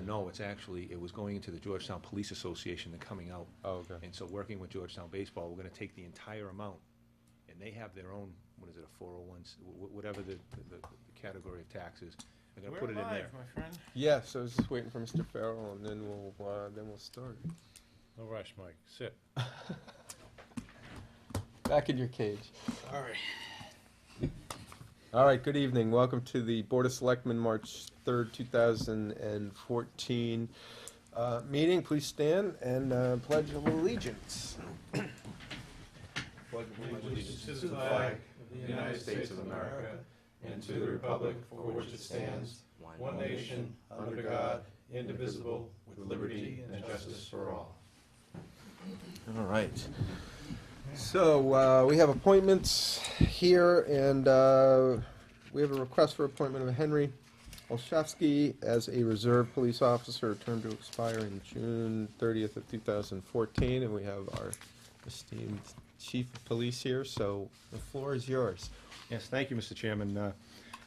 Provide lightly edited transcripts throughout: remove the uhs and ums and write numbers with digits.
No, it's actually, it was going into the Georgetown Police Association and coming out. Oh, okay. And so working with Georgetown Baseball, we're gonna take the entire amount, and they have their own, what is it, a 401, whatever the category of taxes. They're gonna put it in there. my friend. Yes, I was just waiting for Mr. Farrell, and then we'll start. No rush, Mike. Sit. Back in your cage. All right. All right, good evening. Welcome to the Board of Selectmen, March 3rd, 2014 meeting. Please stand and pledge allegiance. Pledge allegiance to the flag of the United States of America and to the republic for which it stands, one nation, under God, indivisible, with liberty and justice for all. All right. So we have appointments here, and we have a request for appointment of Henry Olszewski as a reserve police officer, term to expire in June 30th of 2014, and we have our esteemed chief of police here, so the floor is yours. Yes, thank you, Mr. Chairman.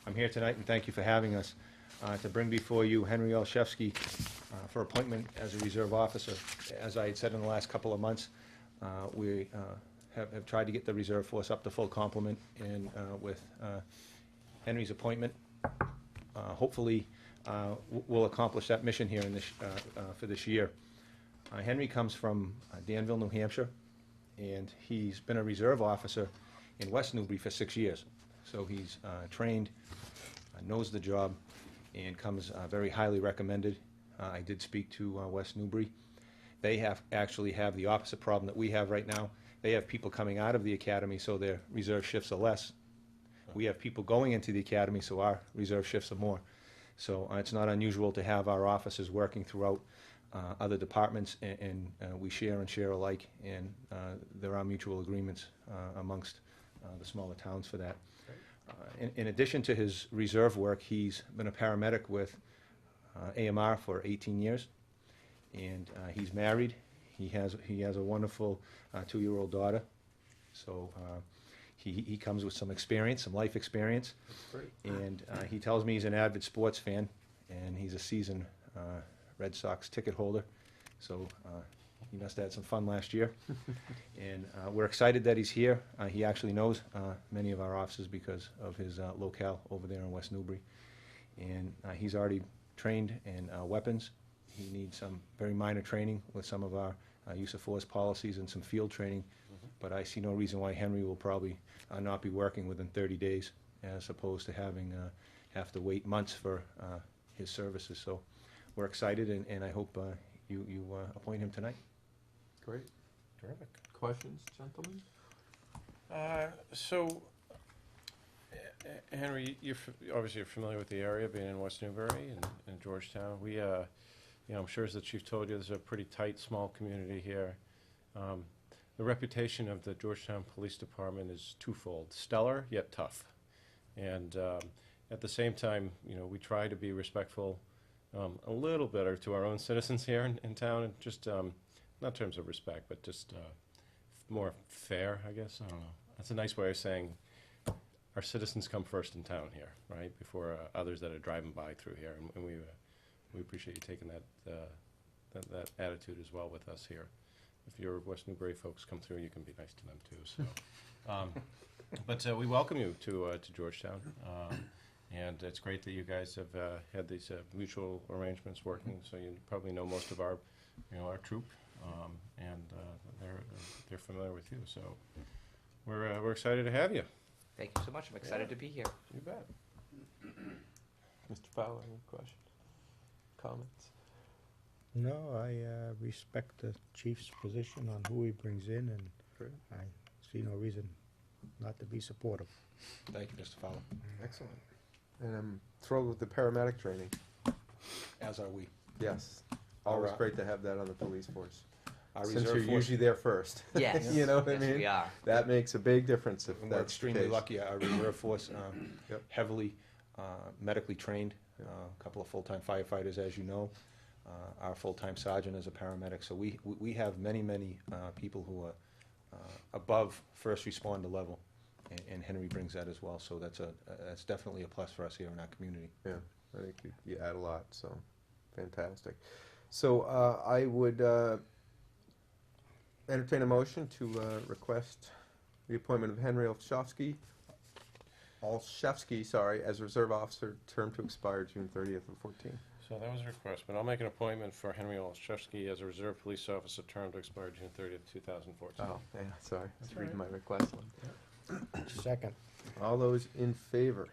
I'm here tonight, and thank you for having us, to bring before you Henry Olszewski for appointment as a reserve officer. As I had said in the last couple of months, we have tried to get the reserve force up to full complement, and with Henry's appointment, hopefully we'll accomplish that mission here in this, for this year. Henry comes from Danville, New Hampshire, and he's been a reserve officer in West Newbury for 6 years. So he's trained, knows the job, and comes very highly recommended. I did speak to West Newbury. They actually have the opposite problem that we have right now. They have people coming out of the academy, so their reserve shifts are less. We have people going into the academy, so our reserve shifts are more. So it's not unusual to have our officers working throughout other departments, and we share and share alike, and there are mutual agreements amongst the smaller towns for that. In addition to his reserve work, he's been a paramedic with AMR for 18 years, and he's married. He has a wonderful 2-year-old daughter, so he comes with some experience, some life experience. And he tells me he's an avid sports fan, and he's a seasoned Red Sox ticket holder, so he must have had some fun last year. And we're excited that he's here. He actually knows many of our officers because of his locale over there in West Newbury. And he's already trained in weapons. He needs some very minor training with some of our use of force policies and some field training. But I see no reason why Henry will probably not be working within 30 days as opposed to having have to wait months for his services. So we're excited, and I hope you appoint him tonight. Great. Terrific. Questions, gentlemen? So, Henry, obviously you're familiar with the area, being in West Newbury and Georgetown. We, I'm sure as the chief told you, there's a pretty tight, small community here. The reputation of the Georgetown Police Department is twofold: stellar yet tough. And at the same time, we try to be respectful, a little better to our own citizens here in town, and just not in terms of respect, but just more fair, I guess. I don't know. That's a nice way of saying our citizens come first in town here, right, before others that are driving by through here, and we appreciate you taking that attitude as well with us here. If your West Newbury folks come through, you can be nice to them too. So, but we welcome you to Georgetown, and it's great that you guys have had these mutual arrangements working. So you probably know most of our troop, and they're familiar with you. So we're excited to have you. Thank you so much. I'm excited to be here. You bet. Mr. Fowler, any questions, comments? No, I respect the chief's position on who he brings in, and Great. I see no reason not to be supportive. Thank you, Mr. Fowler. Excellent. And I'm thrilled with the paramedic training. As are we. Yes. Always Our, great to have that on the police force. Our Since reserve you're force, usually there first. Yes. You know what I Yes, mean? we are. That makes a big difference if and we're that's the extremely case. lucky. Our reserve force, Yep. heavily medically trained. Yep. A couple of full-time firefighters, as you know. Our full-time sergeant is a paramedic. So we have many people who are above first responder level, and Henry brings that as well. So that's definitely a plus for us here in our community. Yeah, I think you add a lot, so Fantastic. So I would entertain a motion to request the appointment of Henry Olszewski, sorry, as reserve officer, term to expire June 30th of 14. So that was a request, but I'll make an appointment for Henry Olszewski as a reserve police officer, term to expire June 30th, 2014. Oh, yeah, sorry. I was That's reading all my request one. Second. All those in favor?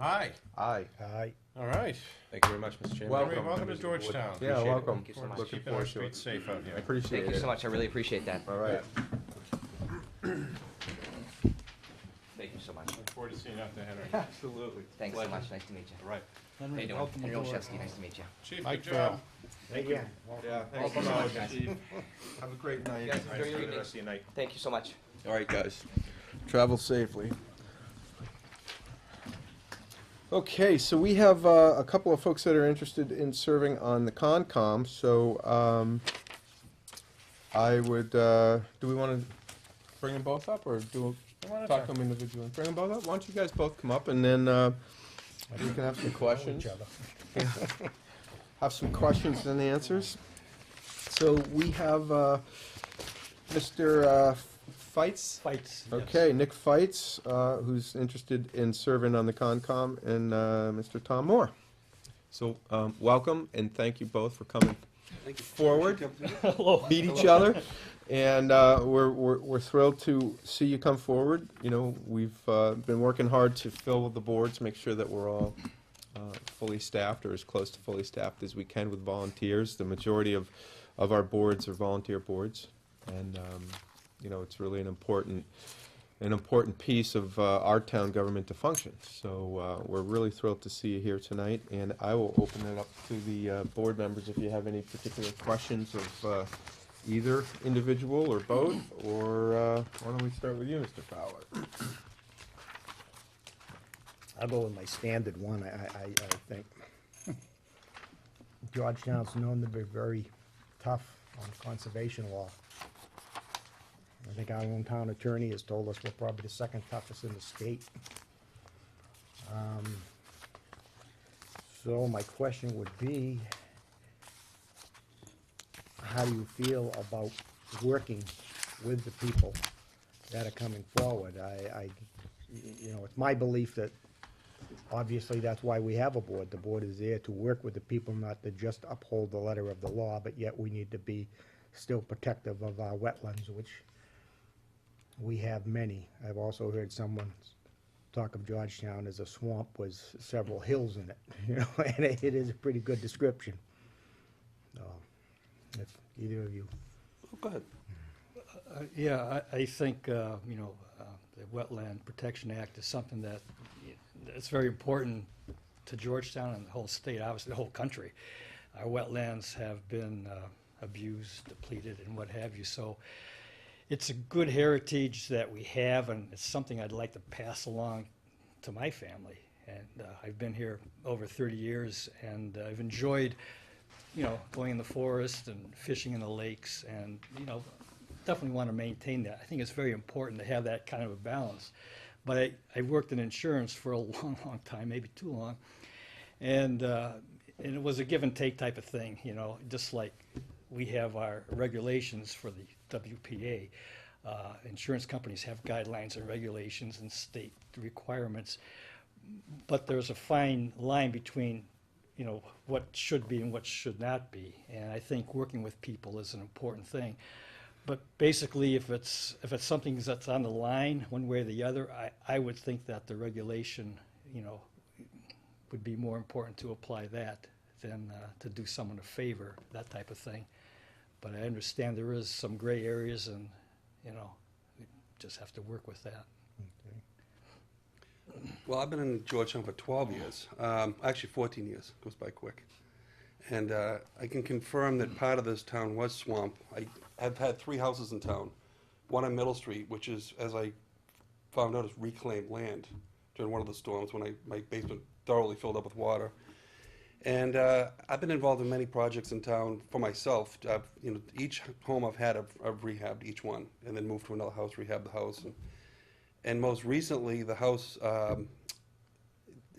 Aye. Aye. Aye. All right. Thank you very much, Mr. Chairman. Welcome. Henry, welcome to Members of the board. Georgetown. Yeah, Appreciate it. welcome. Thank you so much. Looking Keeping our forward to it. streets safe out I here. appreciate it. Thank you so much. I really appreciate that. All right. Thank you so much. Look forward to seeing you out there, Henry. Absolutely. Thanks so much. Nice to meet you. All right. How you doing? Henry Olszewski. Nice to meet you. Chief, Mike good job. Thank you. Yeah, Thanks so much, guys. Have a great night. You guys enjoy your Enjoy the evening. rest of your night. Thank you so much. All right, guys. Travel safely. Okay, so we have a couple of folks that are interested in serving on the Concom, so I would, do we want to bring them both up, or talk to them individually? Bring them both up? Why don't you guys both come up, and then we can have some questions. Each other. Have some questions and answers. So we have Mr. Fights? Fights. Okay, Nick Fights, who's interested in serving on the Concom, and Mr. Tom Moore. So, welcome, and thank you both for coming forward, Hello. meet each other, and we're thrilled to see you come forward. You know, we've been working hard to fill the boards, make sure that we're all fully staffed, or as close to fully staffed as we can with volunteers. The majority of our boards are volunteer boards, and you know, it's really an important piece of our town government to function. So we're really thrilled to see you here tonight, and I will open it up to the board members if you have any particular questions of either individual or both, or why don't we start with you, Mr. Fowler? I'll go with my standard one, I think. Georgetown's known to be very tough on conservation law. I think our own town attorney has told us we're probably the second toughest in the state. So my question would be, how do you feel about working with the people that are coming forward? You know, it's my belief that obviously that's why we have a board. The board is there to work with the people, not to just uphold the letter of the law, but yet we need to be still protective of our wetlands, which we have many. I've also heard someone talk of Georgetown as a swamp with several hills in it, you know, and it is a pretty good description. If either of you. Go ahead. Yeah, I think, you know, the Wetland Protection Act is something that it's very important to Georgetown and the whole state, obviously the whole country. Our wetlands have been abused, depleted, and what have you. So it's a good heritage that we have, and it's something I'd like to pass along to my family. And I've been here over 30 years, and I've enjoyed, you know, going in the forest and fishing in the lakes, and, you know, definitely want to maintain that. I think it's very important to have that kind of a balance. But I worked in insurance for a long, long time, maybe too long, and it was a give and take type of thing, you know, just like we have our regulations for the WPA. Insurance companies have guidelines and regulations and state requirements, but there's a fine line between, you know, what should be and what should not be. And I think working with people is an important thing. But basically, if it's something that's on the line, one way or the other, I would think that the regulation, you know, would be more important to apply that than to do someone a favor, that type of thing. But I understand there is some gray areas, and, you know, we just have to work with that. Well, I've been in Georgetown for 12 years, actually 14 years, goes by quick. And I can confirm that part of this town was swamp. I've had 3 houses in town, one on Middle Street, which is, as I found out, is reclaimed land during one of the storms when my basement thoroughly filled up with water. And I've been involved in many projects in town for myself. You know, each home I've had, I've rehabbed each one, and then moved to another house, rehabbed the house. And most recently, the house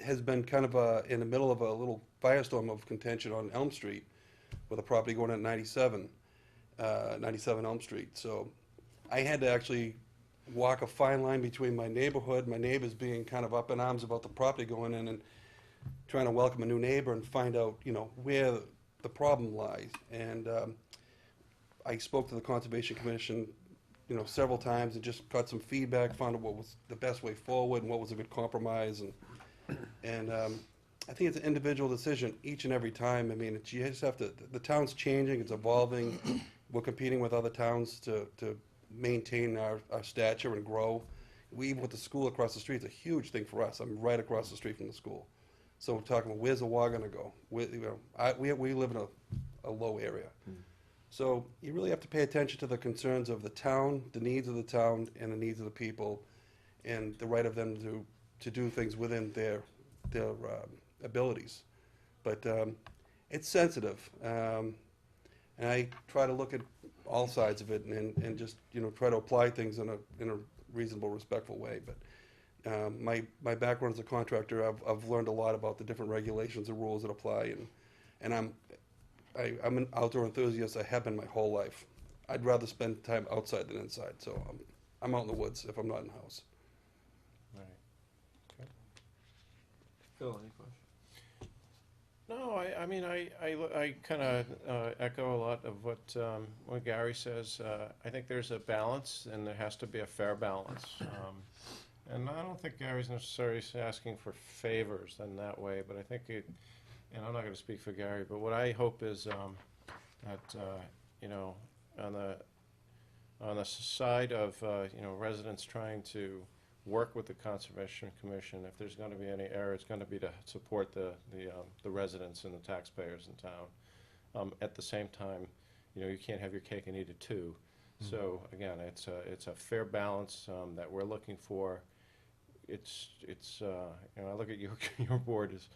has been kind of in the middle of a little firestorm of contention on Elm Street with a property going at 97 Elm Street. So I had to actually walk a fine line between my neighborhood, my neighbors being kind of up in arms about the property going in, and trying to welcome a new neighbor and find out, where the problem lies. And I spoke to the Conservation Commission, several times and just got some feedback, found out what was the best way forward and what was a good compromise. And I think it's an individual decision each and every time. I mean, you just have to, the town's changing, it's evolving. We're competing with other towns to maintain our stature and grow. Even with the school across the street, it's a huge thing for us. I'm right across the street from the school. So we're talking about, where's the WA gonna go? We live in a low area. So you really have to pay attention to the concerns of the town, the needs of the town, and the needs of the people, and the right of them to do things within their abilities. But it's sensitive, and I try to look at all sides of it and just try to apply things in a reasonable, respectful way. But my background as a contractor, I've learned a lot about the different regulations and rules that apply, and I'm an outdoor enthusiast. I have been my whole life. I'd rather spend time outside than inside, so I'm out in the woods if I'm not in the house. All right. Okay. Phil, any questions? No, I mean, I kind of echo a lot of what Gary says. I think there's a balance, and there has to be a fair balance. And I don't think Gary's necessarily asking for favors in that way, but I think and I'm not going to speak for Gary, but what I hope is that, on the side of, residents trying to work with the Conservation Commission, if there's going to be any error, it's going to be to support the residents and the taxpayers in town. At the same time, you can't have your cake and eat it too. So again, it's a fair balance that we're looking for. I look at your board as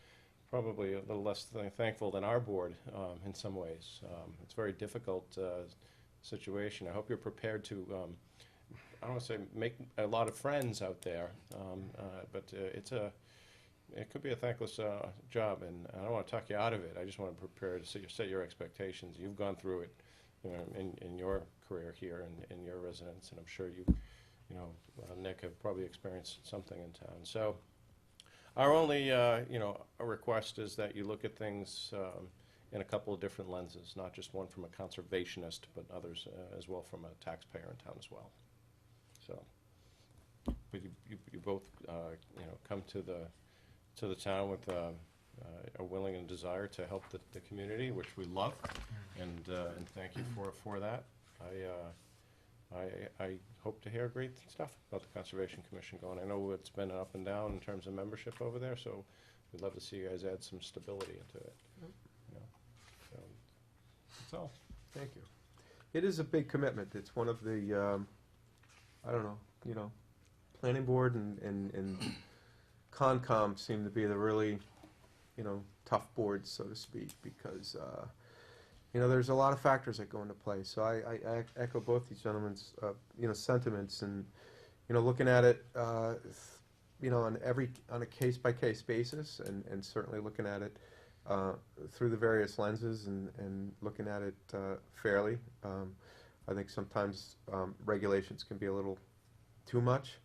probably a little less thankful than our board in some ways. It's a very difficult situation. I hope you're prepared to, I don't want to say make a lot of friends out there, but it could be a thankless job, and I don't want to talk you out of it. I just want to prepare to set your expectations. You've gone through it, in your career here and in your residence, and I'm sure Nick have probably experienced something in town. So our only, a request is that you look at things in a couple of different lenses, not just one from a conservationist, but others as well from a taxpayer in town as well. So, but you both, come to the town with a willing and desire to help the community, which we love, and thank you for that. I hope to hear great stuff about the Conservation Commission going. I know it's been up and down in terms of membership over there, so we'd love to see you guys add some stability into it. So that's all. Thank you. It is a big commitment. It's one of the, planning board and Concom seem to be the really, tough boards, so to speak, because, there's a lot of factors that go into play. So I echo both these gentlemen's, sentiments, and, looking at it, on a case-by-case basis, and certainly looking at it through the various lenses and looking at it fairly. I think sometimes regulations can be a little too much.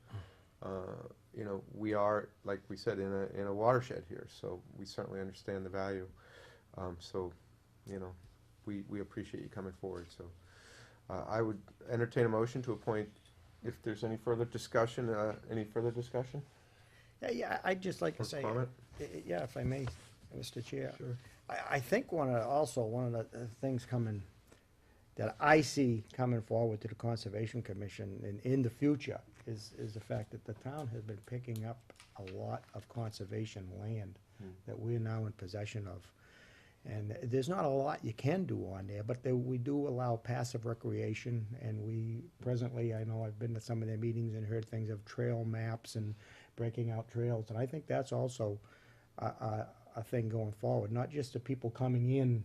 We are, like we said, in a watershed here, so we certainly understand the value. We appreciate you coming forward. So I would entertain a motion to appoint, if there's any further discussion, Yeah, I'd just like to say, comment? yeah, if I may, Mr. Chair. Sure. I think one of the things that I see coming forward to the Conservation Commission in the future is the fact that the town has been picking up a lot of conservation land that we're now in possession of. And there's not a lot you can do on there, but we do allow passive recreation, and we presently, I know I've been to some of their meetings and heard things of trail maps and breaking out trails, and I think that's also a thing going forward, not just the people coming in,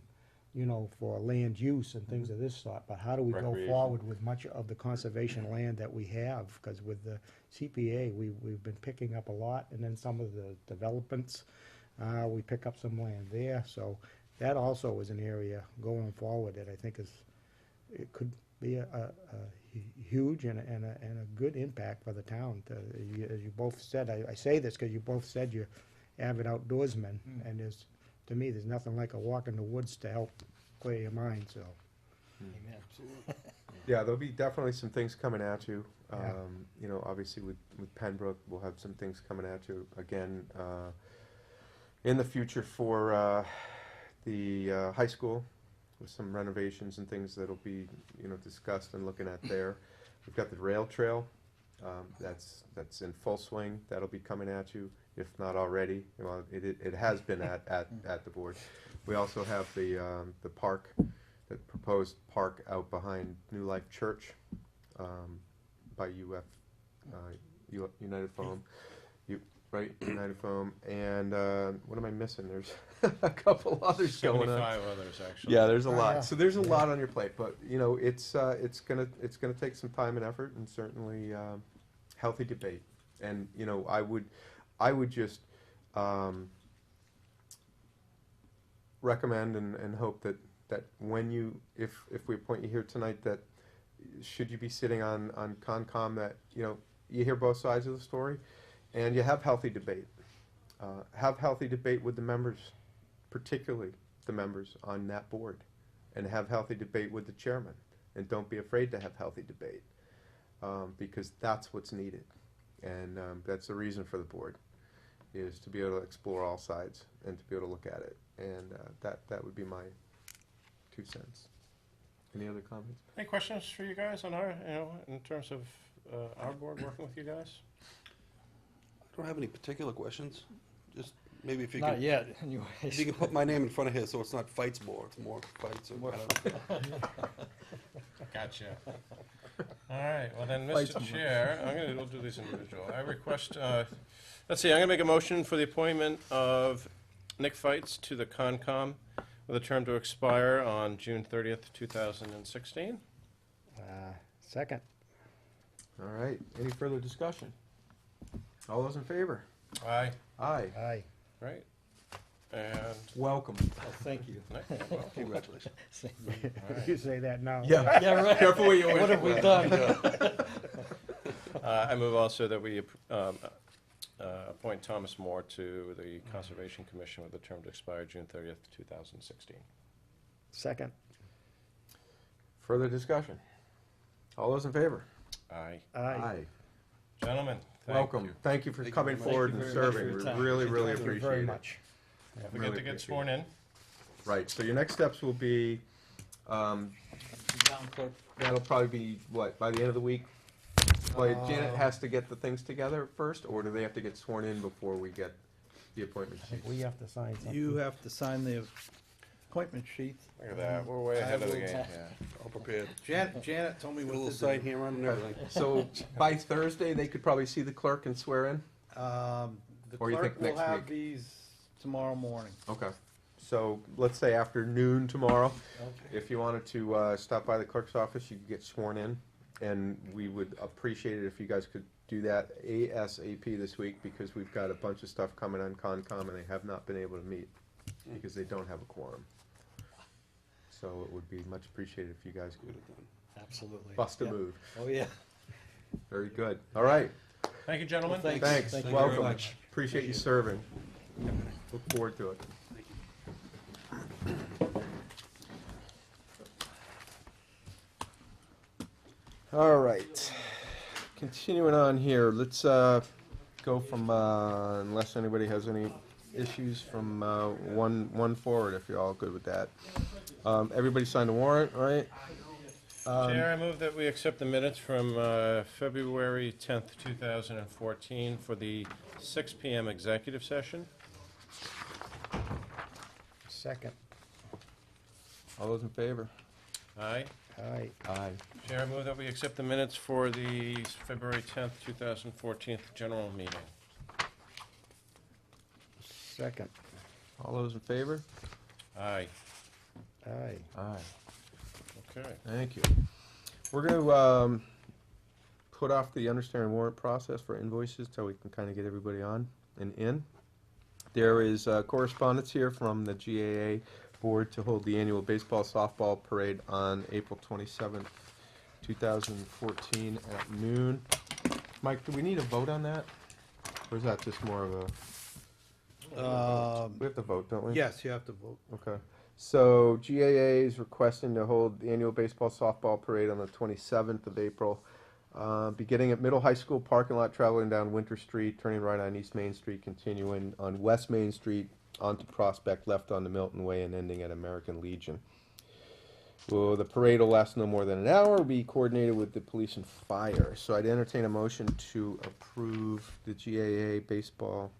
for land use and things of this sort, but how do we go Recreation. forward with much of the conservation land that we have? Because with the CPA, we've been picking up a lot, and then some of the developments, We pick up some land there, so that also is an area going forward that I think it could be a huge and a good impact for the town. As you both said, I say this because you both said you're avid outdoorsmen, and to me, there's nothing like a walk in the woods to help clear your mind, so. Amen. Yeah, there'll be definitely some things coming at you. Yeah. You know, obviously with Pembroke, we'll have some things coming at you again in the future for the high school, with some renovations and things that'll be, you know, discussed and looking at there. We've got the rail trail, that's in full swing. That'll be coming at you, if not already. Well, it has been at the board. We also have the park, the proposed park out behind New Life Church, by United Foam. Right, United Foam, and what am I missing? There's a couple others going on. 75 others, actually. Yeah, there's a lot. yeah. So there's a lot on your plate, but you know, it's gonna take some time and effort, and certainly healthy debate. And you know, I would just recommend and hope that when if we appoint you here tonight, that should you be sitting on Concom, that you know you hear both sides of the story. And you have healthy debate. Have healthy debate with the members, particularly the members on that board. And have healthy debate with the chairman. And don't be afraid to have healthy debate, because that's what's needed. And that's the reason for the board, is to be able to explore all sides and to be able to look at it. And that would be my 2 cents. Any other comments? Any questions for you guys on our, you know, in terms of our board working with you guys? I don't have any particular questions. Just maybe if you Not can, yet, anyways. if you can put my name in front of his, so it's not fights more, it's more fights. Or, I don't know. Gotcha. All right, well then, Mr. Chair, we'll do these individual. I request, let's see, I'm gonna make a motion for the appointment of Nick Feitz to the Concom with a term to expire on June 30th, 2016. Second. All right. Any further discussion? All those in favor? Aye. Aye. Aye. Right. And Welcome. Well, thank you. Nick, well, Congratulations. You say that now. Yeah. Yeah, right. Careful what you wish What have we for. done? I move also that we appoint Thomas Moore to the Conservation Commission with a term to expire June 30th, 2016. Second. Further discussion? All those in favor? Aye. Aye. Gentlemen, thank Welcome. you. Thank you for Thank you coming very much. forward Thank and you very much for serving. your We time. really, really Thank you appreciate very it. much. Don't forget Really to get appreciate sworn in. Right, so your next steps will be, Town clerk. that'll probably be, what, by the end of the week? Well, Janet has to get the things together first, or do they have to get sworn in before we get the appointment sheets? We have to sign something. You have to sign the appointment sheet. Look at that, we're way ahead of the game, yeah. All prepared. Janet told me A what little to sign do. here on and everything. So by Thursday, they could probably see the clerk and swear in? The Or you clerk think will next have week? these tomorrow morning. Okay. So let's say after noon tomorrow, if you wanted to stop by the clerk's office, you could get sworn in. And we would appreciate it if you guys could do that ASAP this week, because we've got a bunch of stuff coming on Concom and they have not been able to meet because they don't have a quorum. So it would be much appreciated if you guys could Absolutely. bust a Yep. move. Oh, yeah. Very good. All right. Thank you, gentlemen. Well, Thanks. Thank you very Welcome. much. Appreciate you serving. Look forward to it. All right. Continuing on here, let's go from, unless anybody has any issues, from one forward, if you're all good with that. Everybody signed the warrant, right? Chair, I move that we accept the minutes from February 10th, 2014 for the 6 PM executive session. Second. All those in favor? Aye. Aye. Aye. Chair, I move that we accept the minutes for the February 10th, 2014 general meeting. Second. All those in favor? Aye. Aye. Aye. Okay. Thank you. We're going to put off the understand warrant process for invoices till we can kind of get everybody on and in. There is correspondence here from the GAA Board to hold the annual baseball softball parade on April 27th, 2014 at noon. Mike, do we need a vote on that? Or is that just more of a, we have to vote, don't we? Yes, you have to vote. Okay. So GAA is requesting to hold the annual baseball softball parade on the 27th of April, beginning at Middle High School parking lot, traveling down Winter Street, turning right on East Main Street, continuing on West Main Street, onto Prospect, left onto Milton Way, and ending at American Legion. Well, the parade will last no more than an hour, be coordinated with the police and fire. So I'd entertain a motion to approve the GAA baseball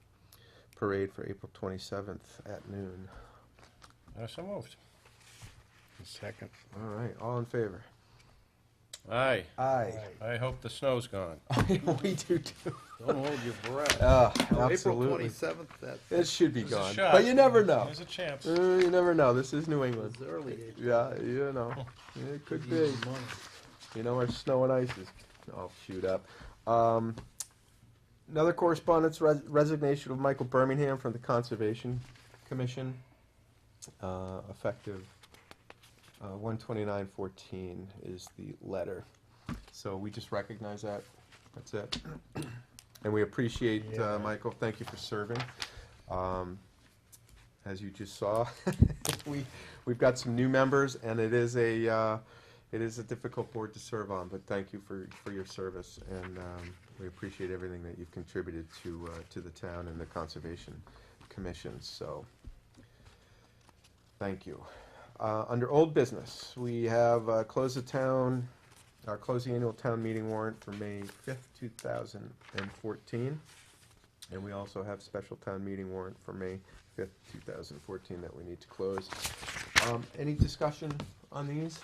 parade for April 27th at noon. So moved. Second. All right, all in favor? Aye. Aye. I hope the snow's gone. We do too. Don't hold your breath. Absolutely. April 27th, that It should be There's a gone, shot. but you never know. There's a chance. You never know. This is New England. was early April. Yeah, you know, it could be. Easy money. You know, our snow and ice is all chewed up. Another correspondence, resignation of Michael Birmingham from the Conservation Commission, effective 1/29/14 is the letter. So we just recognize that. That's it. And we appreciate, Yeah. Michael, thank you for serving. As you just saw, we've got some new members, and it is a difficult board to serve on, but thank you for your service, and we appreciate everything that you've contributed to the town and the Conservation Commission, so thank you. Under old business, we have close the annual town meeting warrant for May 5th, 2014. And we also have special town meeting warrant for May 5th, 2014 that we need to close. Any discussion on these?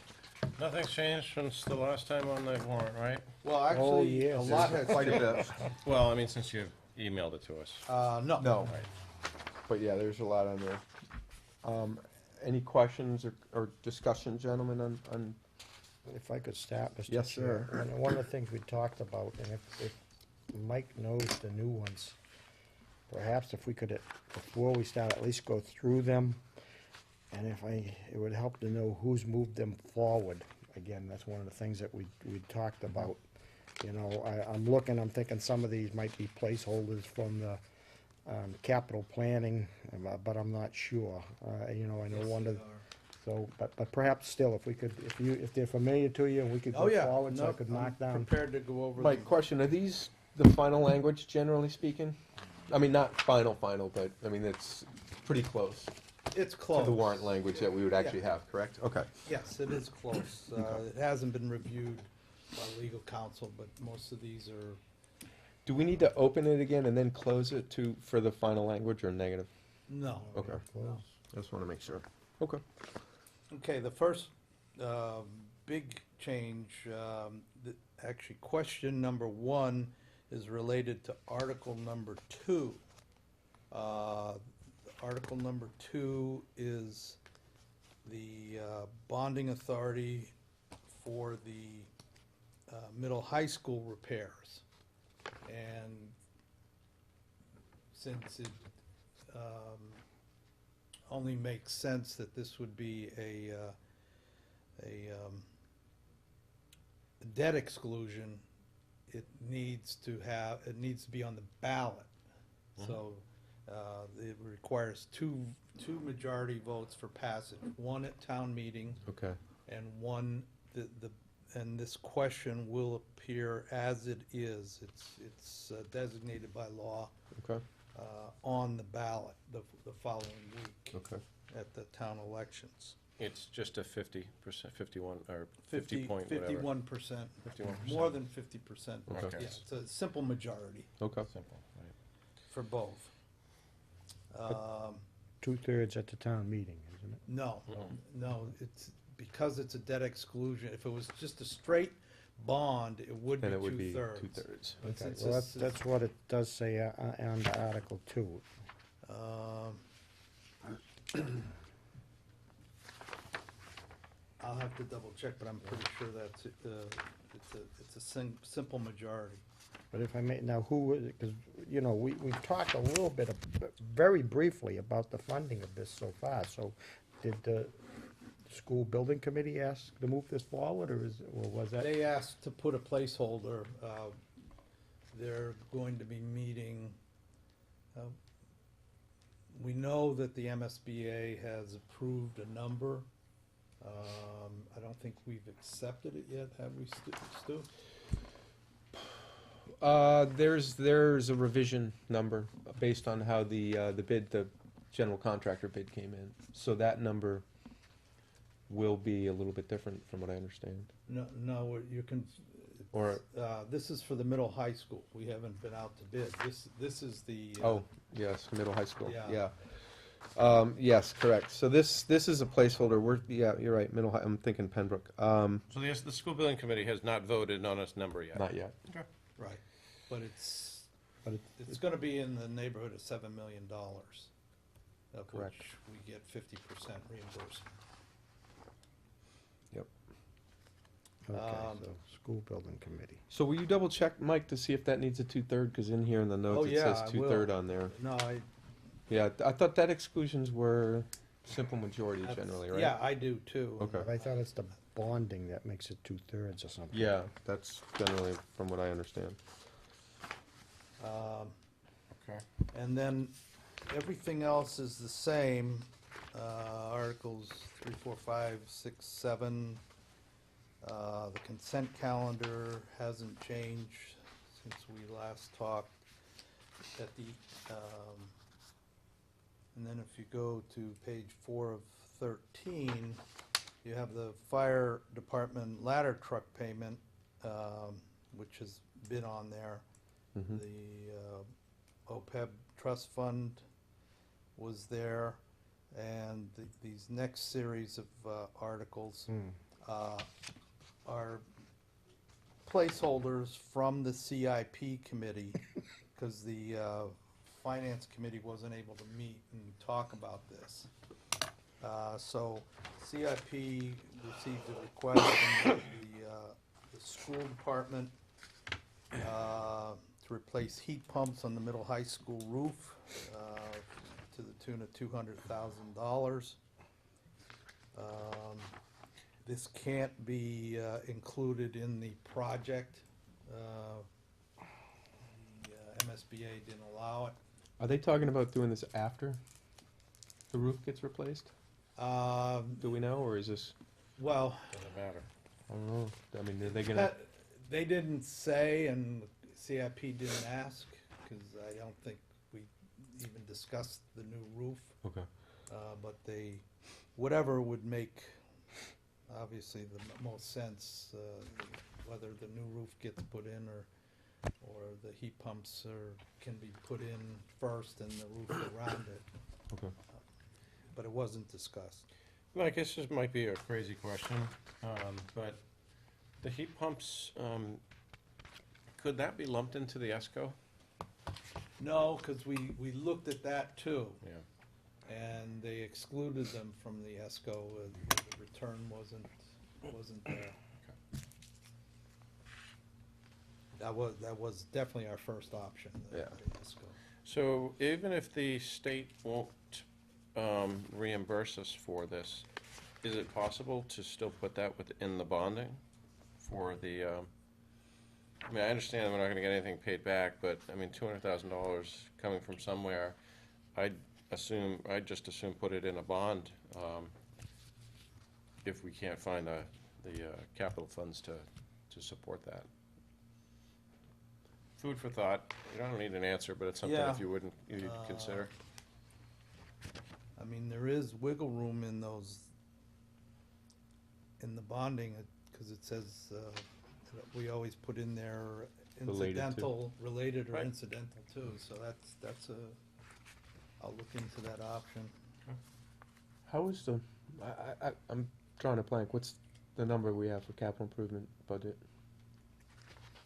Nothing's changed since the last time on the warrant, right? Well, actually, yes. a lot has Quite a changed. bit. Well, I mean, since you emailed it to us. No. No. But yeah, there's a lot on there. Any questions or discussion, gentlemen, on If I could start, Mr. Yes, Chair. sir. And one of the things we talked about, and if Mike knows the new ones, perhaps if we could, before we start, at least go through them, and it would help to know who's moved them forward. Again, that's one of the things that we talked about. You know, I'm thinking some of these might be placeholders from the capital planning, but I'm not sure. You know, I know one of, so, but perhaps still, if they're familiar to you, and we could Oh, go yeah. forward, so I No, could I'm mark down. prepared to go over. Mike, question, are these the final language, generally speaking? I mean, not final, but, I mean, it's pretty close It's to close. the warrant language that we would actually have, correct? Okay. Yes, it is close. It hasn't been reviewed by legal counsel, but most of these are, Do we need to open it again and then close it for the final language, or negative? no. Okay. No. I just want to make sure. Okay. Okay, the first big change, actually, question number 1 is related to Article number 2. Article number 2 is the bonding authority for the middle high school repairs. And since it only makes sense that this would be a debt exclusion, it needs to be on the ballot. So it requires two majority votes for passage, one at town meeting Okay. and one, and this question will appear as it is. It's designated by law Okay. on the ballot the following week Okay. at the town elections. It's just a 50%, 51, or 50 point, whatever. 51%, 51%. more than 50%. Okay. Yeah, it's a simple majority Okay. Simple, right. for both. 2/3 at the town meeting, isn't it? No, it's, because it's a debt exclusion, if it was just a straight bond, it would be Then it would be 2/3. 2/3. But Okay, since well, this that's is, what it does say on the Article 2. I'll have to double check, but I'm pretty sure that's, it's a simple majority. But if I may, now who, because, you know, we've talked a little bit, very briefly about the funding of this so far. So did the school building committee ask to move this forward, or was that? They asked to put a placeholder. They're going to be meeting, we know that the MSBA has approved a number. I don't think we've accepted it yet, have we, Stu? There's a revision number based on how the bid, the general contractor bid came in. So that number will be a little bit different from what I understand. No, you can, Or, this is for the middle high school. We haven't been out to bid. This is the. oh, yes, middle high school, Yeah. yeah. Yes, correct. So this is a placeholder. Yeah, you're right, middle high, I'm thinking Pembroke. So the school building committee has not voted on this number yet? Not yet. Right, but it's gonna be in the neighborhood of $7 million, of Correct. which we get 50% reimbursement. Yep. Okay, Um, so school building committee. So will you double check, Mike, to see if that needs a 2/3? Because in here in the notes, Oh, it yeah, says I will. 2/3 on there. No, Yeah, I thought that exclusions were simple majority that's- generally, right? Yeah, I do too. Okay. But I thought it's the bonding that makes it 2/3 or something. Yeah, that's generally from what I understand. Okay. And then everything else is the same, Articles 3, 4, 5, 6, 7. The consent calendar hasn't changed since we last talked. At the, and then if you go to page 4 of 13, you have the fire department ladder truck payment, which has been on there. Mhm. The OPEB trust fund was there, and these next series of articles are placeholders from the CIP committee, because the finance committee wasn't able to meet and talk about this. So CIP received a request from the school department to replace heat pumps on the middle high school roof to the tune of $200,000. This can't be included in the project. The MSBA didn't allow it. Are they talking about doing this after the roof gets replaced? Do we know, or is this, Well, Doesn't matter. I don't know, I mean, are they gonna, they didn't say, and CIP didn't ask, because I don't think we even discussed the new roof. okay, But whatever would make, obviously, the most sense, whether the new roof gets put in or the heat pumps can be put in first and the roof around it. okay. But it wasn't discussed. Well, I guess this might be a crazy question, but the heat pumps, could that be lumped into the ESCO? No, because we looked at that too. Yeah. And they excluded them from the ESCO. The return wasn't there. That was definitely our first option, the Yeah. ESCO. So even if the state won't reimburse us for this, is it possible to still put that within the bonding for the, I mean, I understand we're not gonna get anything paid back, but, I mean, $200,000 coming from somewhere, I'd just assume put it in a bond, if we can't find the capital funds to support that. Food for thought. You don't need an answer, but it's something Yeah. if you'd consider. I mean, there is wiggle room in those, in the bonding, because it says, that we always put in there Related to. incidental, related or Right. incidental too, so that's I'll look into that option. How is I'm drawing a blank, what's the number we have for capital improvement budget?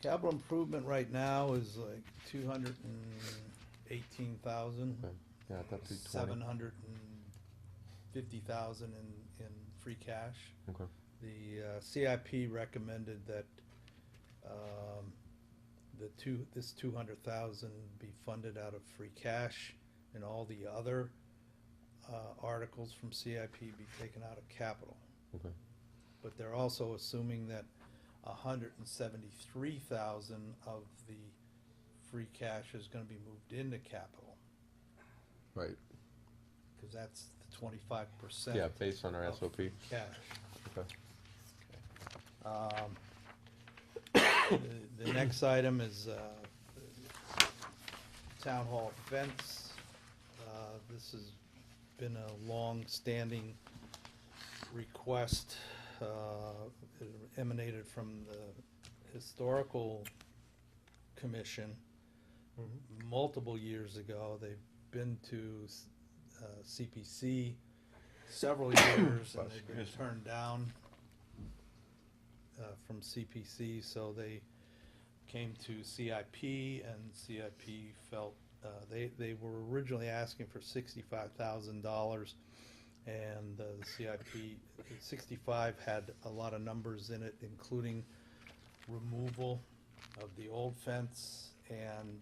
Capital improvement right now is like 218,000. Okay. Yeah, I thought 220. 750,000 in free cash. Okay. The CIP recommended that this 200,000 be funded out of free cash, and all the other articles from CIP be taken out of capital. Okay. But they're also assuming that 173,000 of the free cash is gonna be moved into capital, Right. because that's the 25%. Yeah, based on our of SOP. free cash. Okay. The next item is town hall fence. This has been a long-standing request. It emanated from the Historical Commission multiple years ago. They've been to CPC several years, and they've been turned down from CPC, so they came to CIP, and CIP felt, they were originally asking for $65,000, and the CIP, 65 had a lot of numbers in it, including removal of the old fence and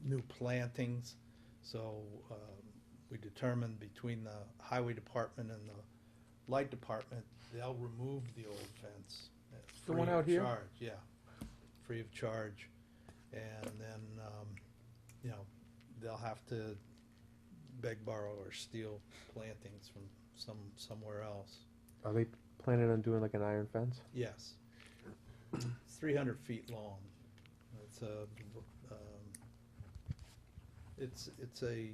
new plantings. So we determined between the highway department and the light department, they'll remove the old fence. The one free out of here? charge, yeah, free of charge. And then, they'll have to beg, borrow, or steal plantings from somewhere else. Are they planning on doing like an iron fence? Yes. It's 300 feet long. It's a, it's a,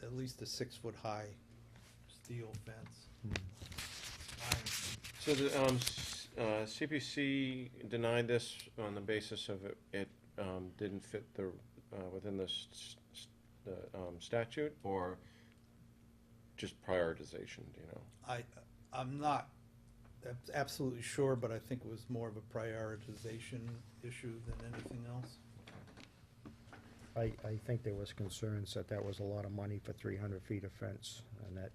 at least a 6-foot-high steel fence. Iron. So the CPC denied this on the basis of it didn't fit the, within the statute, or just prioritization, do you know? I'm not absolutely sure, but I think it was more of a prioritization issue than anything else. I think there was concerns that that was a lot of money for 300 feet of fence, and that,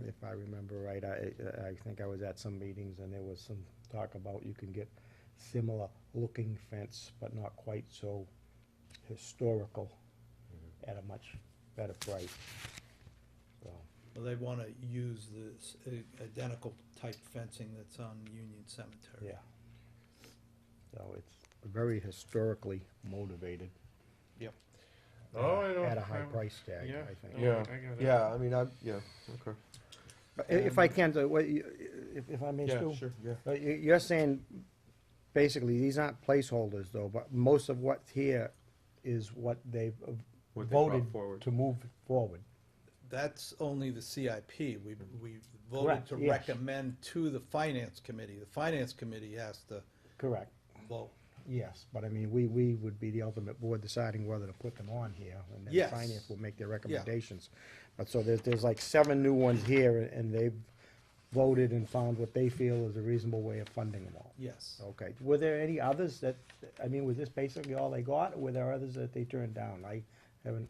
if I remember right, I think I was at some meetings, and there was some talk about you can get similar looking fence, but not quite so historical, at a much better price. So, Well, they want to use this identical type fencing that's on Union Cemetery. yeah. So it's very historically motivated. Yep. Oh, I know. At a high price tag, Yeah. I think. Yeah, I get it. Yeah, I mean, okay. If I can, if I may, Stu? yeah. You're saying, basically, these aren't placeholders, though, but most of what's here is what they've What they brought voted forward. to move forward. That's only the CIP. We voted Correct, to yes. recommend to the Finance Committee. The Finance Committee has to Correct, vote. yes, but I mean, we would be the ultimate board deciding whether to put them on here, and then Yes. finance will make their recommendations. But so there's like 7 new ones here, and they've voted and found what they feel is a reasonable way of funding them all. Yes. Okay, were there any others that, I mean, was this basically all they got, or were there others that they turned down? I haven't,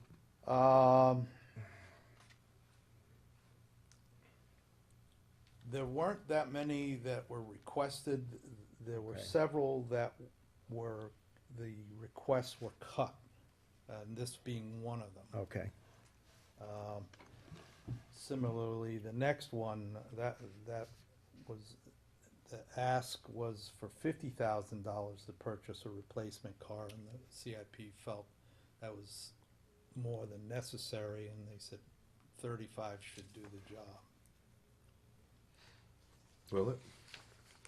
There weren't that many that were requested. There were Okay. several that were, the requests were cut, and this being one of them. okay, Similarly, the next one, that was, the ask was for $50,000 to purchase a replacement car, and the CIP felt that was more than necessary, and they said 35 should do the job. Will it?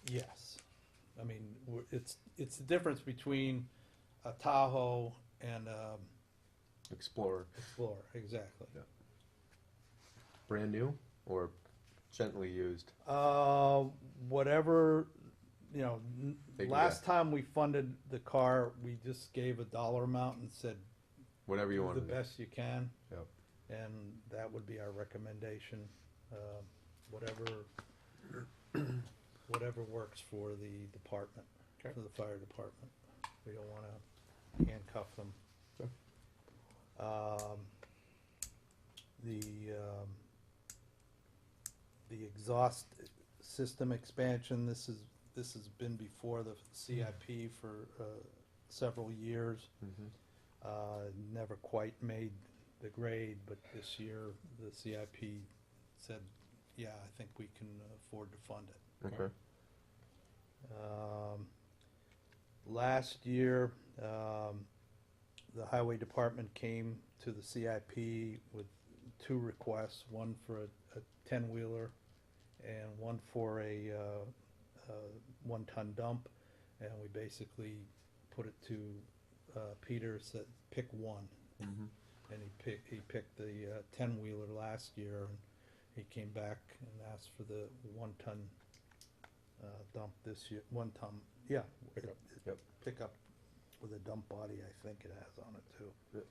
Yes. I mean, it's the difference between a Tahoe and a Explorer, Explorer, exactly. Yeah. brand new or gently used? Whatever, Figure last that. time we funded the car, we just gave a dollar amount and said, Whatever you do want the to do. best you can, Yep. and that would be our recommendation. Whatever, whatever works for the department, Okay. for the fire department. We don't wanna handcuff them. Sure. The exhaust system expansion. This has been before the CIP for several years. Never quite made the grade, but this year the CIP said, yeah, I think we can afford to fund it. Okay. Last year, the highway department came to the CIP with two requests, one for a 10-wheeler and one for a one-ton dump, and we basically put it to Peter, said, pick one. And he picked the 10-wheeler last year, and he came back and asked for the one-ton dump this year, one-ton, yeah. Pickup. Yep. Pickup with a dump body, I think it has on it too. Yep.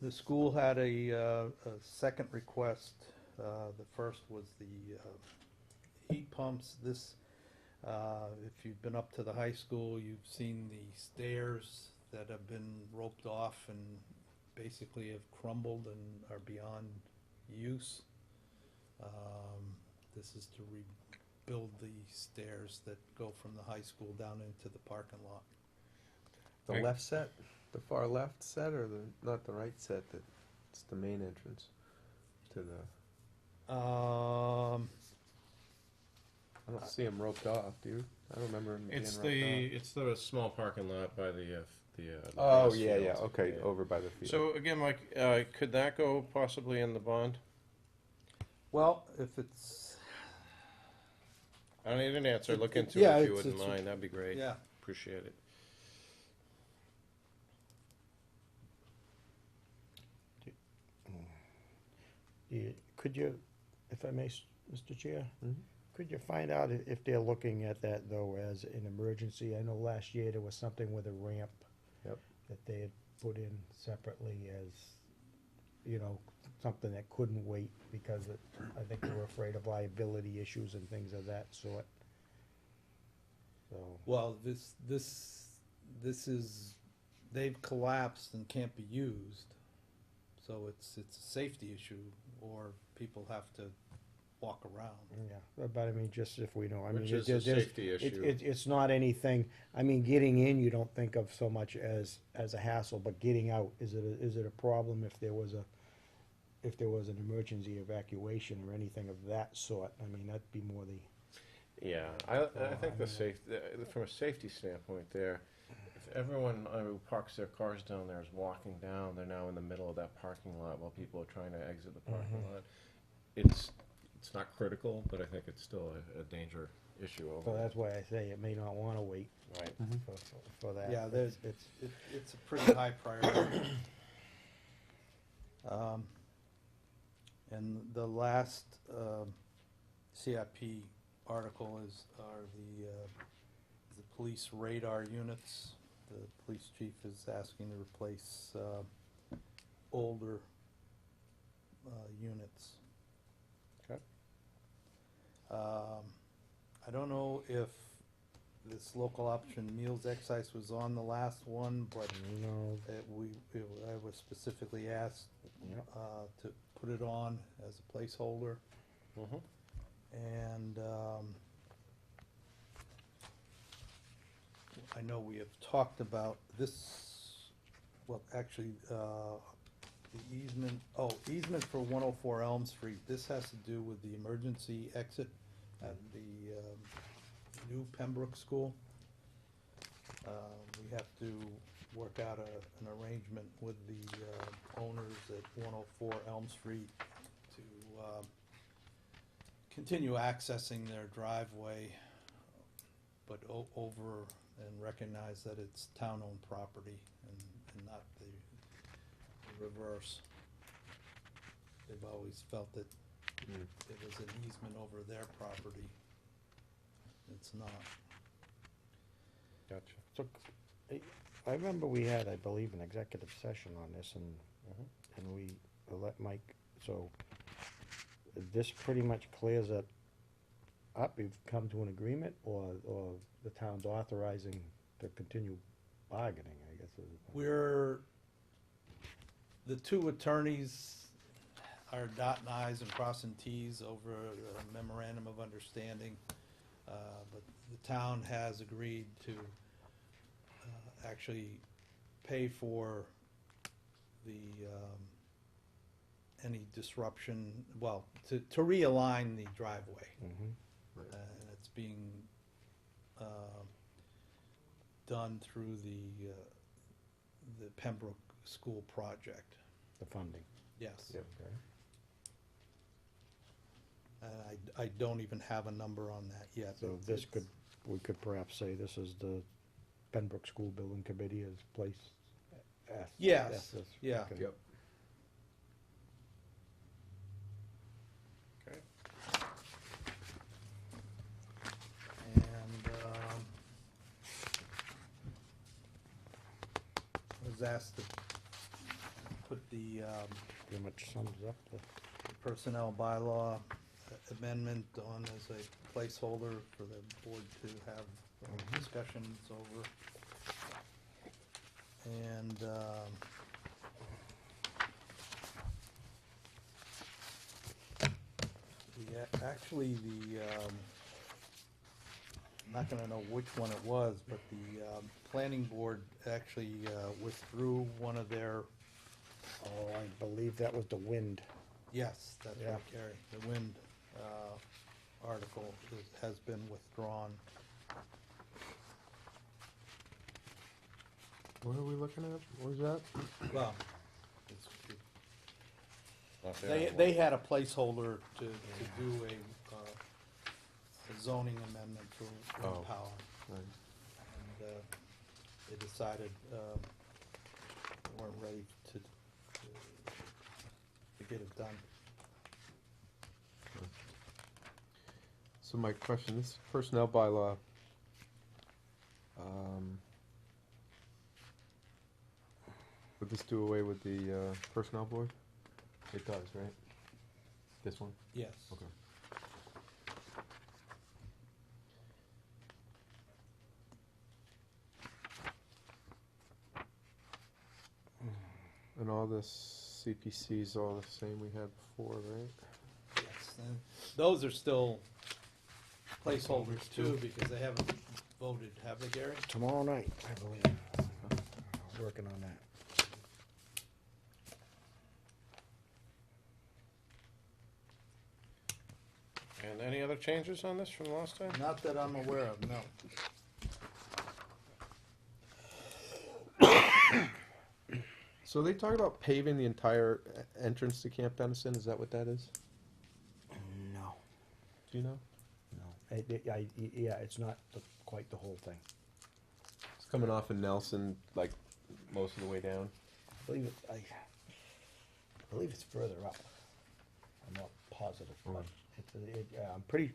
The school had a second request. The first was the heat pumps. This, if you've been up to the high school, you've seen the stairs that have been roped off and basically have crumbled and are beyond use. This is to rebuild the stairs that go from the high school down into the parking lot. The Right. left set, the far left set, or not the right set? It's the main entrance to the. I don't see them roped off. Do you? I don't remember them being roped It's the small parking lot by the off. Oh grass yeah, yeah. field. Okay, Yeah. over by the field. So again, Mike, could that go possibly in the bond? Well, if it's, I don't need an answer, look into Yeah, it if you it's- wouldn't it's- mind, that'd be great. yeah. Appreciate it. Could you, if I may, Mr. Chair, Mhm. could you find out if they're looking at that though as an emergency? I know last year there was something with a ramp. Yep. That they had put in separately as, you know, something that couldn't wait because I think they were afraid of liability issues and things of that sort. So, well, this is, they've collapsed and can't be used. So it's a safety issue, or people have to walk around. yeah, but I mean, just if we know, I mean. Which is a there's- safety it- issue. It's not anything, I mean, getting in, you don't think of so much as a hassle, but getting out, is it a problem if there was an emergency evacuation or anything of that sort? I mean, that'd be more the, Yeah, I think I from a safety standpoint there, if everyone who parks their cars down there is walking down, they're now in the middle of that parking lot while people are trying to exit the parking lot. It's not critical, but I think it's still a danger issue so over. that's why I say it may not wanna wait Right. for that. Yeah, It's, it's a pretty high priority. And the last CIP article are the police radar units. The police chief is asking to replace older units. Okay. I don't know if this local option meals excise was on the last one, but no, I was specifically asked Yep. to put it on as a placeholder. Mhm. And I know we have talked about this, well, actually, the easement for 104 Elm Street. This has to do with the emergency exit at the new Pembroke School. We have to work out an arrangement with the owners at 104 Elm Street to continue accessing their driveway, but over and recognize that it's town-owned property and not the reverse. They've always felt that it was an easement over their property. It's not. Gotcha. so, I remember we had, I believe, an executive session on this and we let Mike, so this pretty much clears it up, we've come to an agreement, or the town's authorizing to continue bargaining, I guess. The two attorneys, are dotting i's and crossing t's over a memorandum of understanding. But the town has agreed to actually pay for the, any disruption, well, to realign the driveway. And it's being done through the Pembroke School project, The funding. yes. Yep. And I don't even have a number on that yet. So this could, we could perhaps say this is the Pembroke School Building Committee has placed. Yes, asked this. yeah. Okay. Yep. Okay. And, I was asked to put the, Pretty much sums up the. personnel bylaw amendment on as a placeholder for the board to have discussions over. And, actually, I'm not gonna know which one it was, but the, planning board actually, withdrew one of their, Oh, I believe that was the wind. yes, that's Yeah. right, Gary, the wind, article has been withdrawn. What are we looking at? What was that? Well, Not there. they had a placeholder to do a zoning amendment for Oh. wind power. Right. And they decided they weren't ready to get it done. So my question, this personnel bylaw, would this do away with the personnel board? It does, right? This one? Yes. Okay. And all the CPC's all the same we had before, right? Yes, and those are still placeholders too, because they haven't voted, have they, Gary? Tomorrow night, I believe. Working on that. And any other changes on this from last time? Not that I'm aware of, no. So they talk about paving the entire entrance to Camp Dennison, is that what that is? No, Do you know? no. Yeah, it's not quite the whole thing. It's coming off of Nelson, like, most of the way down. I believe it's further up. I'm not positive, but I'm pretty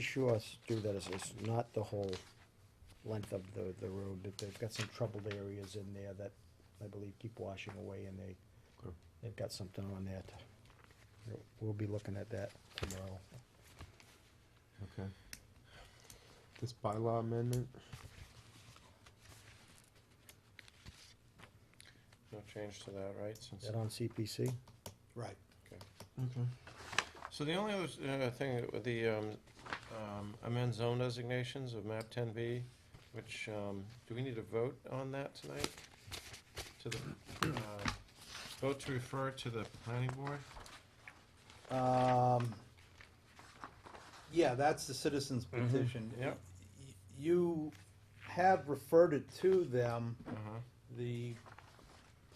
sure, Stu, that it's not the whole length of the road, that they've got some troubled areas in there that I believe keep washing away, and Okay. they've got something on there to, we'll be looking at that tomorrow. Okay. This bylaw amendment, No change to that, right? Since Is that on CPC? Right. okay. So the only other thing with the amend zone designations of map 10B, which, do we need to vote on that tonight? To the, vote to refer to the planning board? Yeah, that's the citizens petition. Yep. You have referred it to them. Uh-huh. The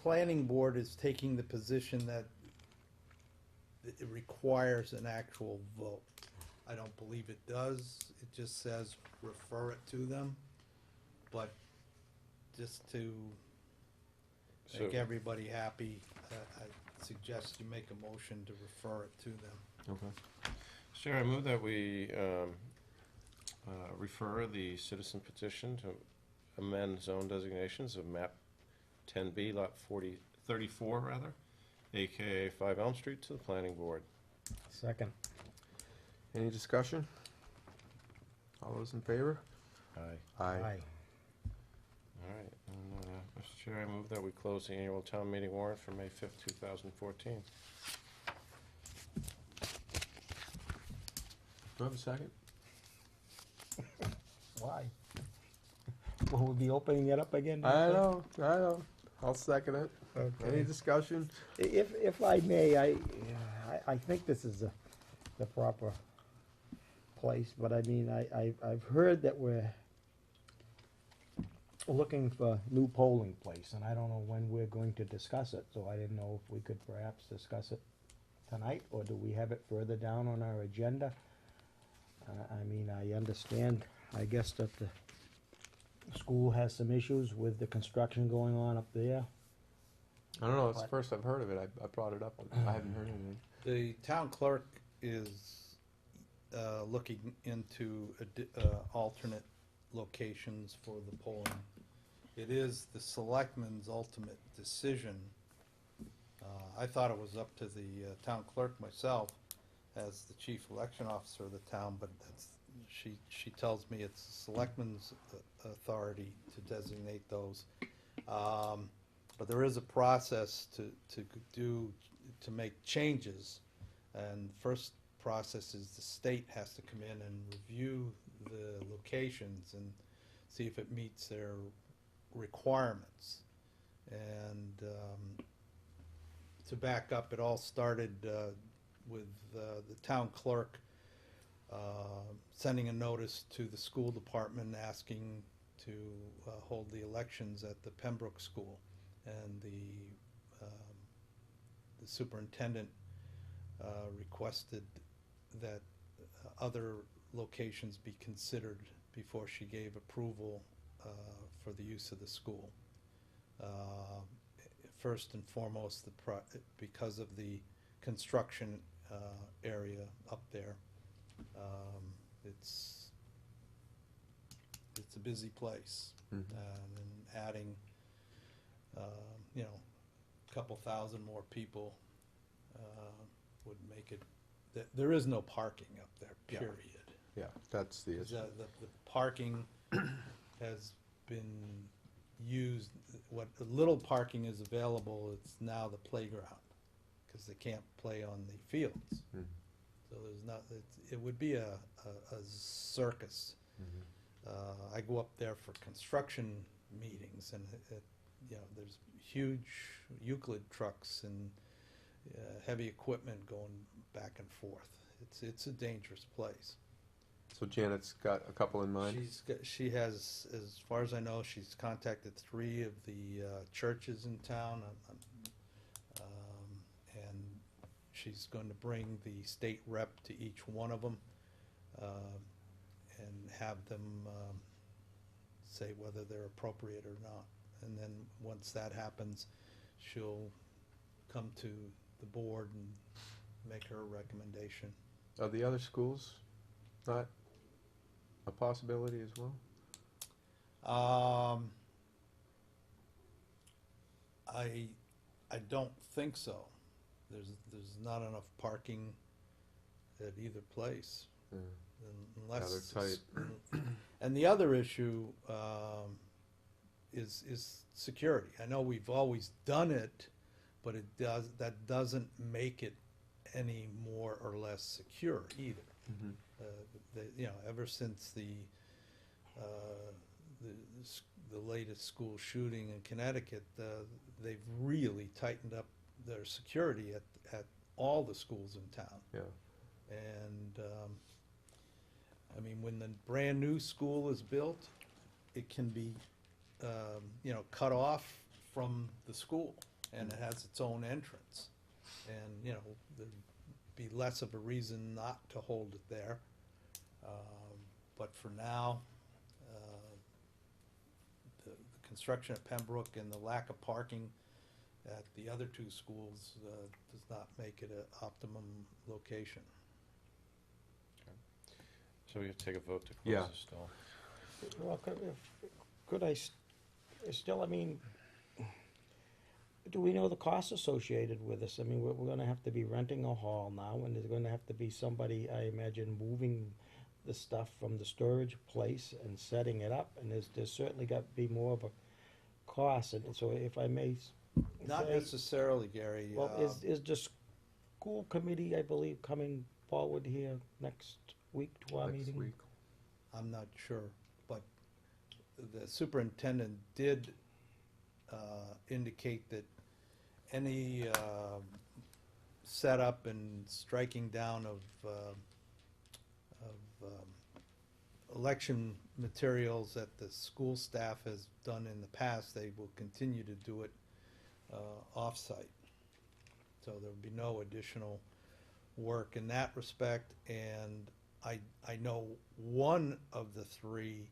planning board is taking the position that it requires an actual vote. I don't believe it does. It just says refer it to them. But just to make So- everybody happy, I suggest you make a motion to refer it to them. Okay. Chair, I move that we refer the citizen petition to amend zone designations of map 10B, lot 34 rather, AKA 5 Elm Street, to the planning board. Second. Any discussion? All those in favor? Aye. Aye. All right, and, Mr. Chair, I move that we close the annual town meeting warrant for May 5th, 2014. Do I have a second? Why? Will we be opening it up again? do you I think? know. I'll second it. Okay. Any discussion? If I may, I think this is the proper place, but I mean, I've heard that we're looking for new polling place, and I don't know when we're going to discuss it, so I didn't know if we could perhaps discuss it tonight, or do we have it further down on our agenda? I mean, I understand, I guess, that the school has some issues with the construction going on up there. I don't know, it's the What? first I've heard of it. I brought it up, but I haven't heard anything. The town clerk is looking into alternate locations for the polling. It is the selectmen's ultimate decision. I thought it was up to the town clerk myself as the chief election officer of the town, but she tells me it's the selectmen's authority to designate those. But there is a process to make changes, and the first process is the state has to come in and review the locations and see if it meets their requirements. And to back up, it all started with the town clerk sending a notice to the school department asking to hold the elections at the Pembroke School. And the superintendent requested that other locations be considered before she gave approval for the use of the school. First and foremost, because of the construction area up there, it's a busy place, and adding a couple thousand more people would make it. There is no parking up there. Yeah. Period. Yeah, that's the issue. The parking has been used, what little parking is available, it's now the playground, because they can't play on the fields. So there's not, it would be a circus. I go up there for construction meetings, and there's huge Euclid trucks and heavy equipment going back and forth. It's a dangerous place. So Janet's got a couple in mind? She has, as far as I know, she's contacted 3 of the churches in town, and she's going to bring the state rep to each one of them and have them say whether they're appropriate or not. And then once that happens, she'll come to the board and make her recommendation. Are the other schools not a possibility as well? I don't think so. There's not enough parking at either place. Yeah. Unless Yeah, they're and the other issue is security. I know we've always done it, but that doesn't make it any more or less secure either. Ever since the latest school shooting in Connecticut, they've really tightened up their security at all the schools in town. Yeah. And I mean, when the brand new school is built, it can be cut off from the school, and it has its own entrance, and there'd be less of a reason not to hold it there. But for now, the construction at Pembroke and the lack of parking at the other 2 schools does not make it an optimum location. So we have to take a vote to Yeah. close this stall. Well, could I still, I mean, do we know the costs associated with this? I mean, we're gonna have to be renting a hall now, and there's gonna have to be somebody, I imagine, moving the stuff from the storage place and setting it up, and there's certainly got to be more of a cost, and so if I may Not say- necessarily, Gary. Well, is the school committee, I believe, coming forward here next week to our Next meeting? week. I'm not sure, but the superintendent did indicate that any setup and striking down of election materials that the school staff has done in the past, they will continue to do it off-site. So there will be no additional work in that respect, and I know one of the three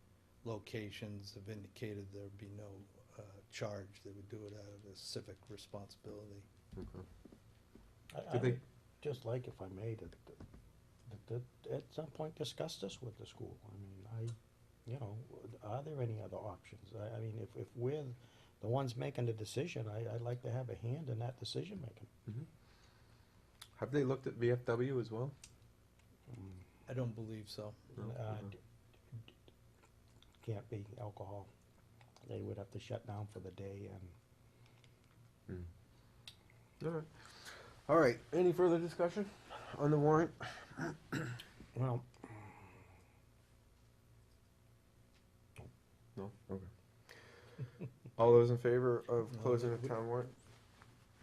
locations have indicated there would be no charge. They would do it out of a civic responsibility. Okay. I Do they- would just like, if I may, to at some point discuss this with the school. I mean, are there any other options? I mean, if we're the ones making the decision, I'd like to have a hand in that decision-making. Have they looked at VFW as well? I don't believe so. Can't be alcohol. They would have to shut down for the day and All right. All right, any further discussion on the warrant? well, No? Okay. All those in favor of closing the town warrant?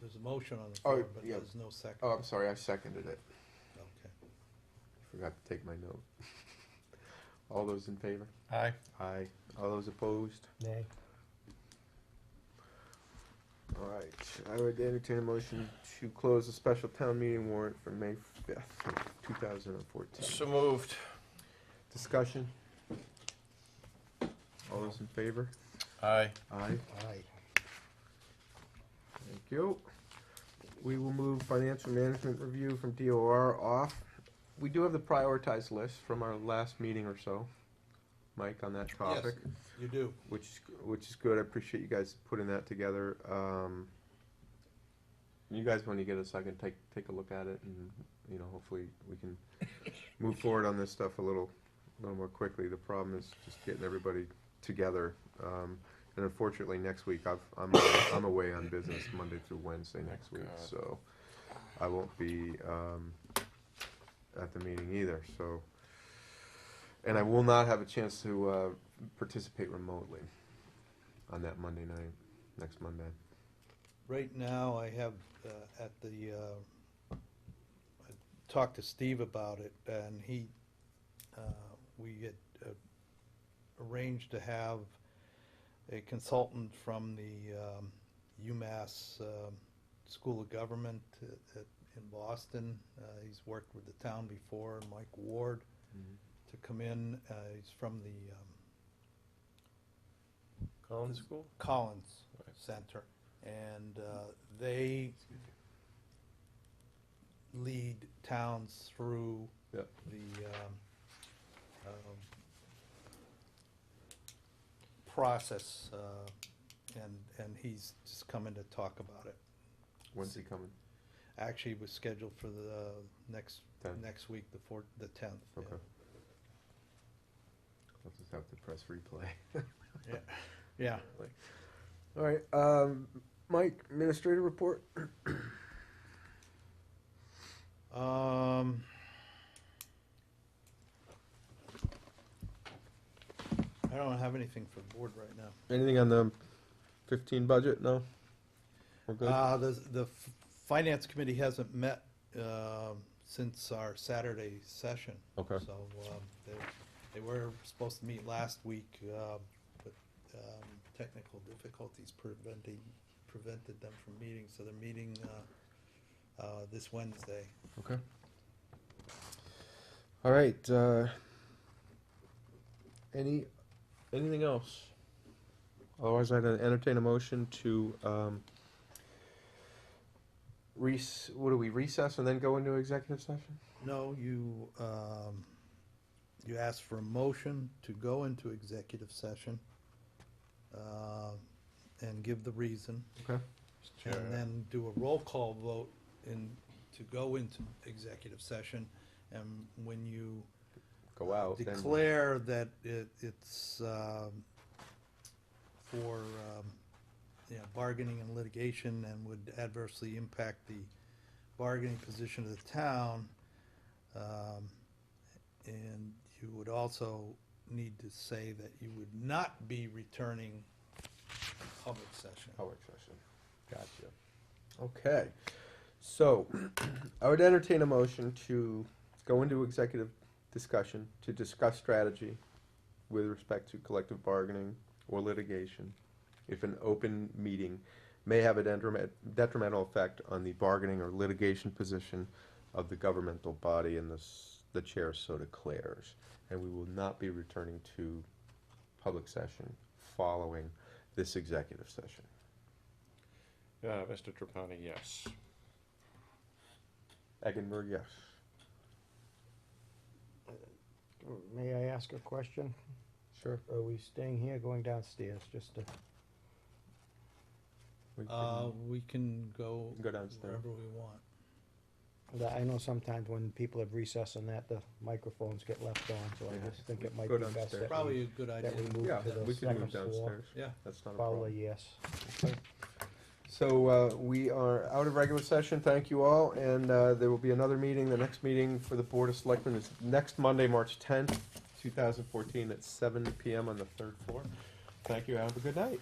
There's a motion on the Oh, floor, but yeah. there's no second. Oh, I'm sorry, I seconded it. Okay. Forgot to take my note. All those in favor? Aye. Aye. All those opposed? nay. All right, I would entertain a motion to close the special town meeting warrant for May 5th, 2014. So moved. Discussion? All those in favor? Aye. Aye. Aye. Thank you. We will move financial management review from DOR off. We do have the prioritized list from our last meeting or so, Mike, on that topic. Yes, you do. Which is good. I appreciate you guys putting that together. You guys, when you get a second, take a look at it, and hopefully we can move forward on this stuff a little more quickly. The problem is just getting everybody together. And unfortunately, next week I'm away on business Monday through Wednesday next week, God. so I won't be at the meeting either. So, and I will not have a chance to participate remotely on that Monday night, next Monday. Right now, I have at the, I talked to Steve about it, and we had arranged to have a consultant from the UMass School of Government in Boston. He's worked with the town before, Mike Ward, to come in. He's from the Collins School? Collins Right. Center, and they lead towns through Yep. the process, and he's just coming to talk about it. When's he coming? Actually, it was scheduled for the next 10th. next week, the 10th. yeah. Okay. I'll just have to press replay. Yeah, yeah. All right, Mike, administrator report? I don't have anything for the board right now. Anything on the 15 budget? No? We're good? The finance committee hasn't met since our Saturday session. Okay. So they were supposed to meet last week, but technical difficulties prevented them from meeting, so they're meeting this Wednesday. Okay. All right, anything else? Otherwise, I'd entertain a motion to, recess and then go into executive session? No, you asked for a motion to go into executive session and give the reason. Okay. And then do a roll call vote to go into executive session. And when you Go out, then. declare that it's for bargaining and litigation and would adversely impact the bargaining position of the town, and also need to say that you would not be returning public session. Public session. Gotcha. Okay, so I would entertain a motion to go into executive discussion to discuss strategy with respect to collective bargaining or litigation if an open meeting may have a detrimental effect on the bargaining or litigation position of the governmental body and the chair so declares. And we will not be returning to public session following this executive session. Mr. Trapani, yes. Eggenberg, yes. May I ask a question? Sure. Are we staying here, going downstairs, just to, We can go Go downstairs. wherever we want. I know sometimes when people have recess and that, the microphones get left on, so I just think it might Go be best downstairs. that Probably we, a good idea. that we move Yeah, to we the can move second floor. downstairs. Yeah. That's not a Follow problem. a yes. So we are out of regular session. Thank you all, and there will be another meeting. The next meeting for the Board of Selectmen is next Monday, March 10th, 2014, at 7 p.m. on the third floor. Thank you. Have a good night.